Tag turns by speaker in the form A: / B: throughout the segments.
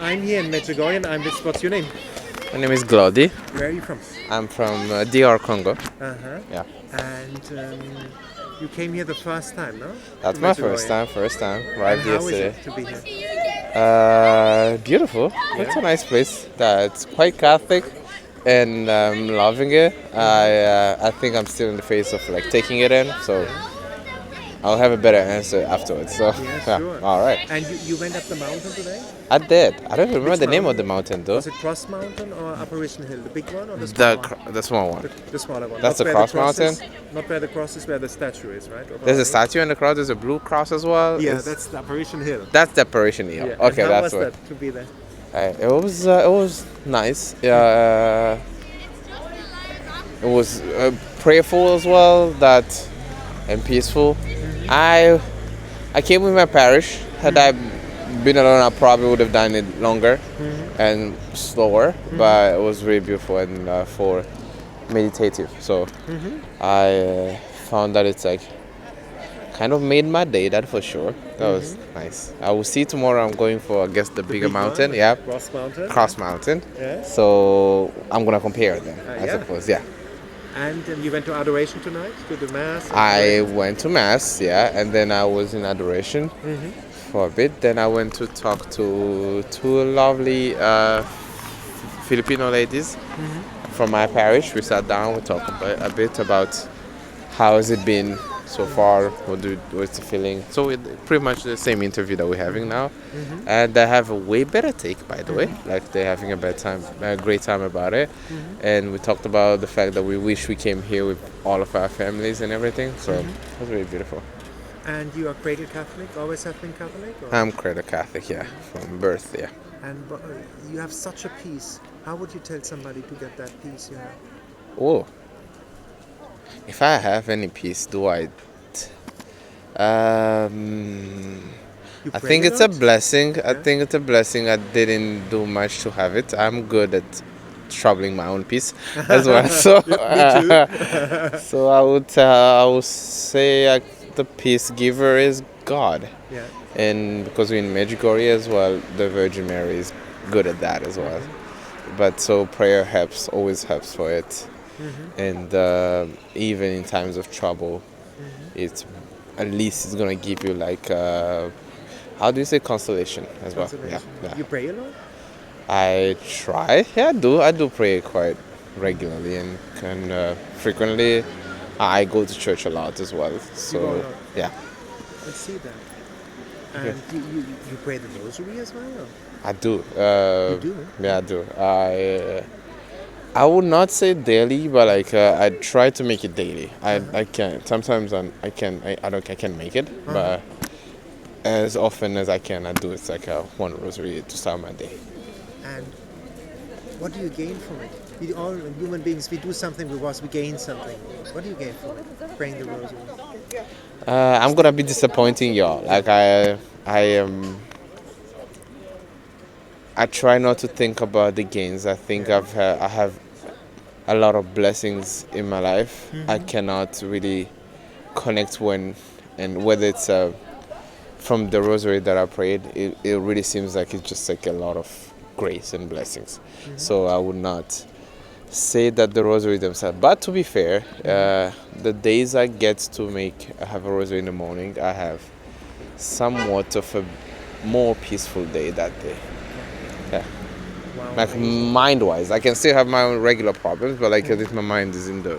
A: I'm here in Medjugorje and I'm with, what's your name?
B: My name is Glody.
A: Where are you from?
B: I'm from DR Congo.
A: Uh-huh.
B: Yeah.
A: And you came here the first time, no?
B: That's
A: To
B: my
A: Medjugorje.
B: first time.
A: And
B: Arrived
A: how is
B: yesterday.
A: it to be here?
B: Beautiful. It's a nice place. It's quite Catholic, and I'm loving it. I think I'm still in the phase of like taking it in, so I'll have a better answer afterwards. So
A: Yeah, sure.
B: all right.
A: And you went up the mountain today?
B: I did. I don't remember
A: Which
B: the name of
A: mountain?
B: the mountain though.
A: Was it Cross Mountain or Apparition Hill? The big one or the small one?
B: The small one.
A: The smaller one.
B: That's
A: Not
B: the
A: where
B: Cross
A: cross
B: Mountain?
A: is, not where the cross is, where the statue is, right?
B: There's a statue in the cross. There's a blue cross as well.
A: Yeah,
B: It's-
A: that's the Apparition Hill.
B: that's the Apparition Hill.
A: Yeah.
B: Okay,
A: and how
B: that's
A: was
B: what.
A: that to be there?
B: It was nice. It was prayerful as well, and peaceful. I came with my parish. Had I been alone, I probably would have done it longer and slower. But it was really beautiful and for meditative. So I found that it's like kind of made my day. That for sure. That was nice. I will see tomorrow. I'm going for I guess the bigger
A: big one,
B: mountain.
A: the
B: Yeah,
A: Cross Mountain.
B: Cross Mountain.
A: Yeah.
B: So I'm gonna compare them. I
A: yeah.
B: suppose. Yeah.
A: And you went to adoration tonight, to the mass.
B: I went to mass, yeah, and then I was in adoration for a bit. Then I went to talk to two lovely Filipino ladies from my parish. We sat down, we talked a bit about how has it been so far, what's the feeling. So pretty much the same interview that we're having now, and they have a way better take, by the way. Like they're having a great time about it, and we talked about the fact that we wish we came here with all of our families and everything. So it was really beautiful.
A: And you are cradle Catholic? Always have been Catholic? Or?
B: I'm cradle Catholic, yeah, from birth, yeah.
A: And you have such a peace. How would you tell somebody to get that peace you have?
B: Oh, if I have any peace, do I?
A: You
B: I
A: pray
B: think
A: a
B: it's a
A: lot?
B: blessing. I
A: Yeah.
B: think it's a blessing. I didn't do much to have it. I'm good at troubling my own peace as well. So, so I would say the peace giver is God,
A: Yeah.
B: and because we're in Medjugorje as well, the Virgin Mary is good at that as well. But so prayer always helps for it, and even in times of trouble, it's at least it's gonna give you like how do you say consolation as well?
A: Consolation.
B: Yeah.
A: You pray a lot?
B: I try. Yeah, I do. I do pray quite regularly and frequently. I go to church a lot as well. So
A: go a lot?
B: yeah,
A: I see that. And you pray the rosary as well? Or?
B: I do.
A: You do?
B: Yeah, I do. I would not say daily, but like I try to make it daily. I can sometimes I can make it, but as often as I can, I do. It's like one rosary to start my day.
A: And what do you gain from it? We all human beings, we do something because we gain something. What do you gain from it? Praying the rosary.
B: I'm gonna be disappointing y'all. Like I try not to think about the gains. I think I have a lot of blessings in my life. I cannot really connect whether it's from the rosary that I prayed. It really seems like it's just like a lot of grace and blessings. So I would not say that the rosary themselves. But to be fair, the days I get to have a rosary in the morning, I have somewhat of a more peaceful day that day. Yeah.
A: Wow.
B: Like mind-wise, I can still have my own regular problems, but like at least my mind is in the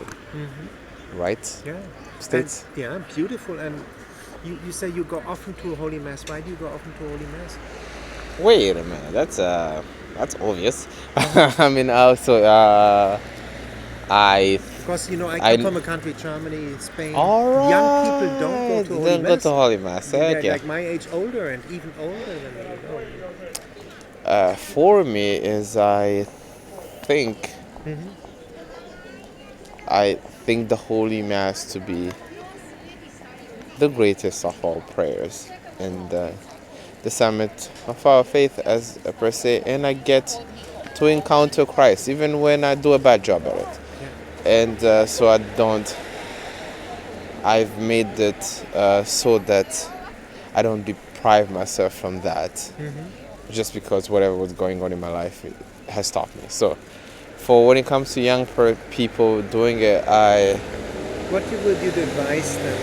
B: right
A: Yeah.
B: states.
A: And, yeah, beautiful. And you say you go often to a Holy Mass. Why do you go often to a Holy Mass?
B: Wait a minute, that's obvious. I mean, also
A: Because I
B: I-
A: come from a country, Germany, Spain.
B: all right.
A: Young people don't go to Holy
B: Don't
A: Mass.
B: go to Holy Mass.
A: They're
B: Okay.
A: like my age, older, and even older than me.
B: For me is I think the Holy Mass to be the greatest of all prayers and the summit of our faith as a per se, and I get to encounter Christ even when I do a bad job at it. And so I've made it so that I don't deprive myself from that. just because whatever was going on in my life it has stopped me. So for when it comes to young people doing it,
A: What would you advise them?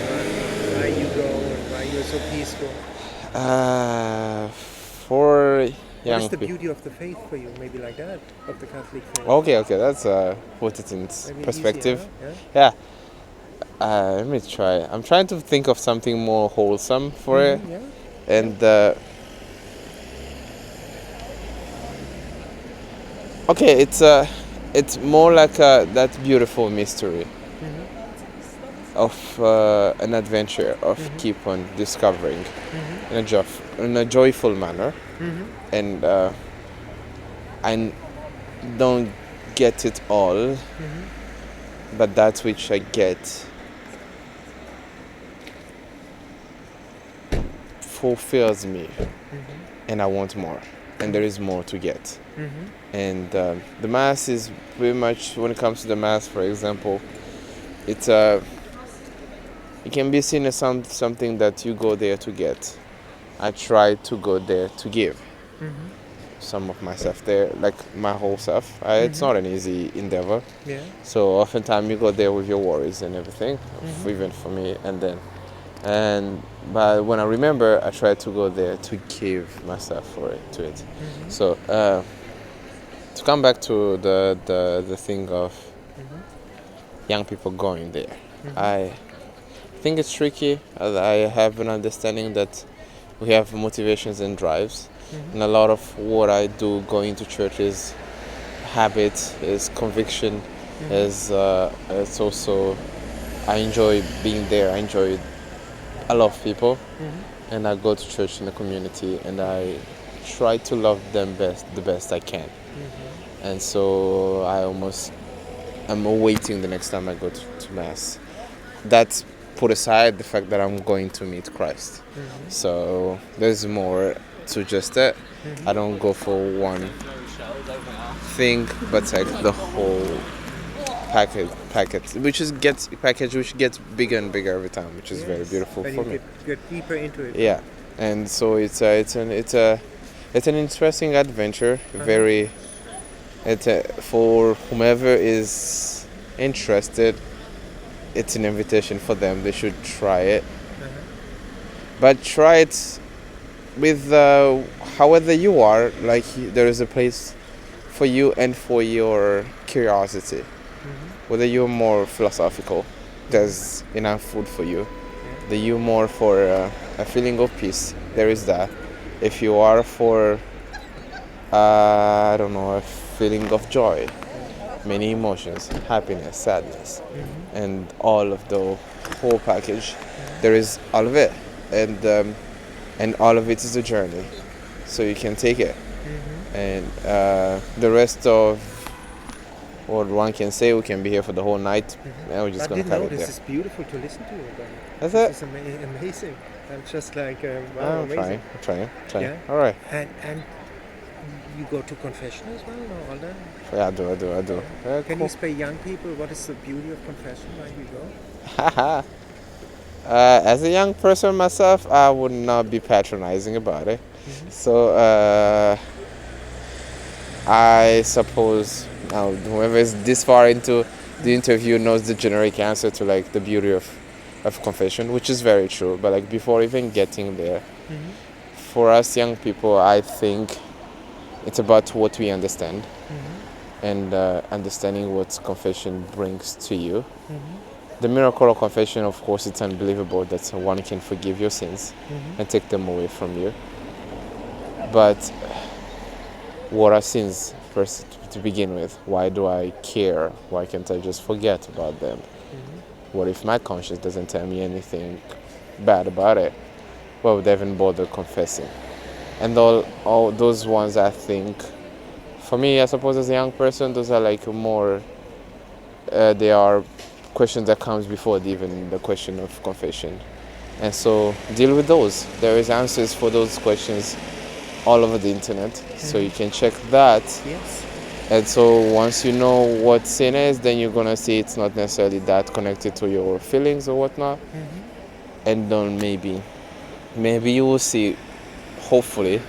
A: Why you go and why you're so peaceful?
B: For
A: What
B: young
A: is the
B: people.
A: beauty of the faith for you? Maybe like that, of the Catholic faith.
B: Okay, that's put it in
A: Maybe
B: perspective.
A: easier, yeah?
B: Yeah. Let me try. I'm trying to think of something more wholesome for it,
A: Yeah.
B: and okay, it's more like that beautiful mystery of an adventure of keep on discovering in a joyful manner, and I don't get it all, but that which I get fulfills me, and I want more, and there is more to get. And the mass is pretty much, when it comes to the mass, for example, it's it can be seen as something that you go there to get. I try to go there to give some of myself there, like my whole self. It's not an easy endeavor.
A: Yeah.
B: So oftentimes you go there with your worries and everything, even for me. But when I remember, I try to go there to give myself to it. So to come back to the thing of young people going there, I think it's tricky. I have an understanding that we have motivations and drives, and a lot of what I do going to church is habit, is conviction, is it's also I enjoy being there. I love people, and I go to church in the community, and I try to love them the best I can. And so I'm awaiting the next time I go to mass. That's put aside the fact that I'm going to meet Christ. So there's more to just that. I don't go for one thing, but like the whole packet, which gets bigger and bigger every time, which is very beautiful
A: But
B: for
A: you
B: me.
A: get deeper into it.
B: Yeah, and so it's an interesting adventure. Very, for whomever is interested, it's an invitation for them. They should try it, but try it with however you are. Like there is a place for you and for your curiosity. Whether you're more philosophical, there's enough food for you. The you more for a feeling of peace, there is that. If you are for I don't know, a feeling of joy, many emotions, happiness, sadness, and all of the whole package, there is all of it, and all of it is a journey, so you can take it, and the rest of what one can say, we can be here for the whole night, and we're just
A: I
B: gonna
A: didn't
B: cut
A: know
B: it
A: this
B: there.
A: is beautiful to listen to.
B: That's
A: This
B: it.
A: is amazing. I'm just like wow,
B: I'm
A: amazing.
B: trying.
A: Yeah.
B: All right.
A: And you go to confession as well, or all that?
B: Yeah, I do.
A: Can
B: Cool.
A: you explain young people what is the beauty of confession? Why you go?
B: As a young person myself, I would not be patronizing about it. So I suppose now whoever is this far into the interview knows the generic answer to like the beauty of confession, which is very true. But like before even getting there, for us young people, I think it's about what we understand and understanding what confession brings to you. The miracle of confession, of course, it's unbelievable that one can forgive your sins and take them away from you. But what are sins first to begin with? Why do I care? Why can't I just forget about them? What if my conscience doesn't tell me anything bad about it? Why would I even bother confessing? And all those ones, I think, for me, I suppose as a young person, those are like more, they are questions that comes before even the question of confession. And so deal with those. There is answers for those questions all over the internet, so you can check that.
A: Yes.
B: And so once you know what sin is, then you're gonna see it's not necessarily that connected to your feelings or whatnot. And then maybe you will see, hopefully,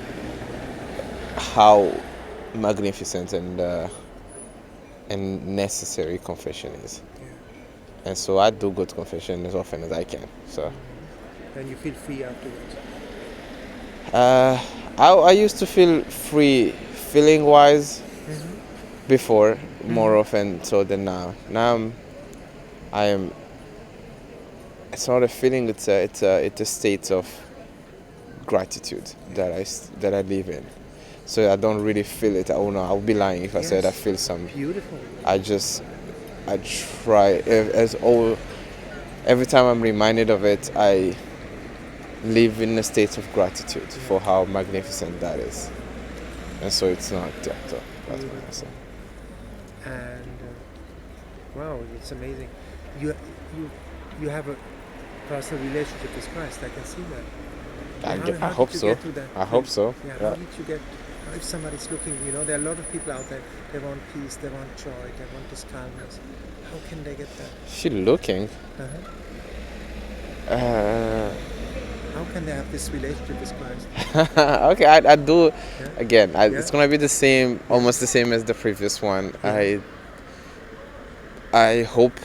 B: how magnificent and necessary confession is. And so I do go to confession as often as I can. So
A: And you feel free afterwards.
B: I used to feel free feeling wise before more often so than now. Now I am. It's not a feeling. It's a state of gratitude that I live in. So I don't really feel it. Oh no, I'll be lying if I said I feel some.
A: Beautiful.
B: I try every time I'm reminded of it, I live in a state of gratitude for how magnificent that is. And so it's not that's what I say.
A: And wow, it's amazing. You have a personal relationship with Christ. I can see that.
B: I hope so. I hope so.
A: Yeah. How did you get? If somebody's looking, there are a lot of people out there. They want peace. They want joy. They want this calmness. How can they get that?
B: She looking.
A: How can they have this relationship with Christ?
B: Okay, I do.
A: Yeah.
B: Again, it's gonna be the same, almost the same as the previous one.
A: Yeah.
B: I hope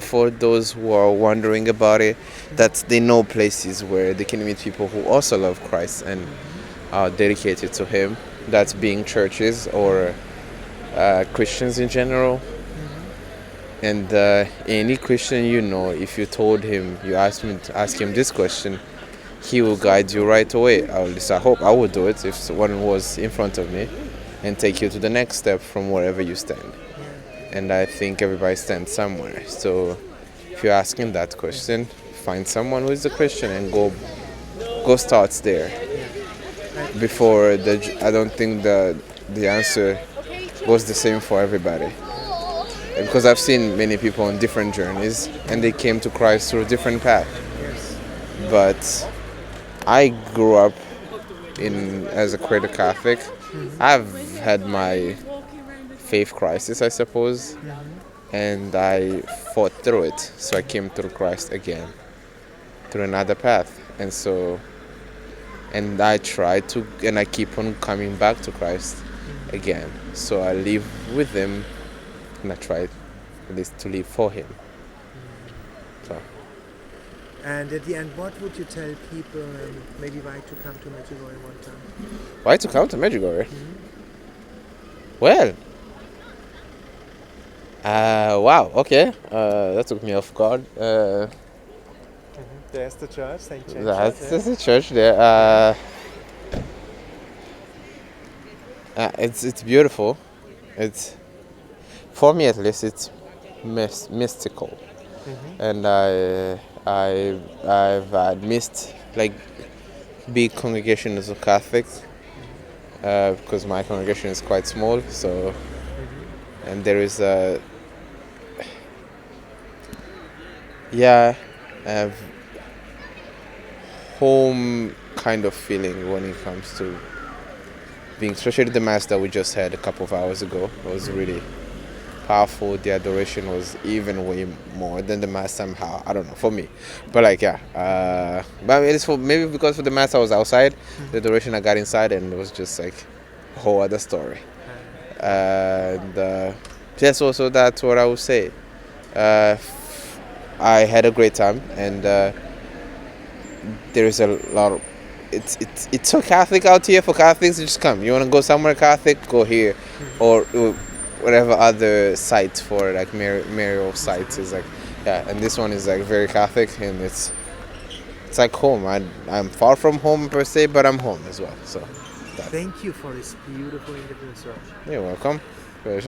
B: for those who are wondering about it that they know places where they can meet people who also love Christ and are dedicated to Him. That's being churches or Christians in general. And any Christian if you told him, you ask him this question, he will guide you right away. At least I hope I would do it if one was in front of me and take you to the next step from wherever you stand. And I think everybody stands somewhere. So if you're asking that question, find someone who is a Christian and go start there. Before I don't think the answer goes the same for everybody. Because I've seen many people on different journeys and they came to Christ through a different path.
A: Yes.
B: But I grew up as a cradle Catholic. I've had my faith crisis, I suppose, and I fought through it. So I came through Christ again, through another path. And I try to, and I keep on coming back to Christ again. So I live with Him, and I try at least to live for Him. So.
A: And at the end, what would you tell people maybe why to come to Medjugorje one time?
B: Why to come to Medjugorje? Well, wow, okay, that took me off guard.
A: There's the church, St. James.
B: There's a church there. It's beautiful. It's, for me at least, it's mystical, and I've missed like big congregations of Catholics because my congregation is quite small. So, and there is a home kind of feeling when it comes to being, especially the mass that we just had a couple of hours ago. It was really powerful. The adoration was even way more than the mass somehow. I don't know, for me. But but it's maybe because for the mass I was outside, the adoration I got inside, and it was just like a whole other story. And yes, also that's what I would say. I had a great time, and there is a lot of it's so Catholic out here. For Catholics, just come. You want to go somewhere Catholic, go here, or whatever other site for like Marial sites is like, and this one is like very Catholic, and it's like home. I'm far from home per se, but I'm home as well. So
A: thank you for this beautiful interview, sir.
B: You're welcome.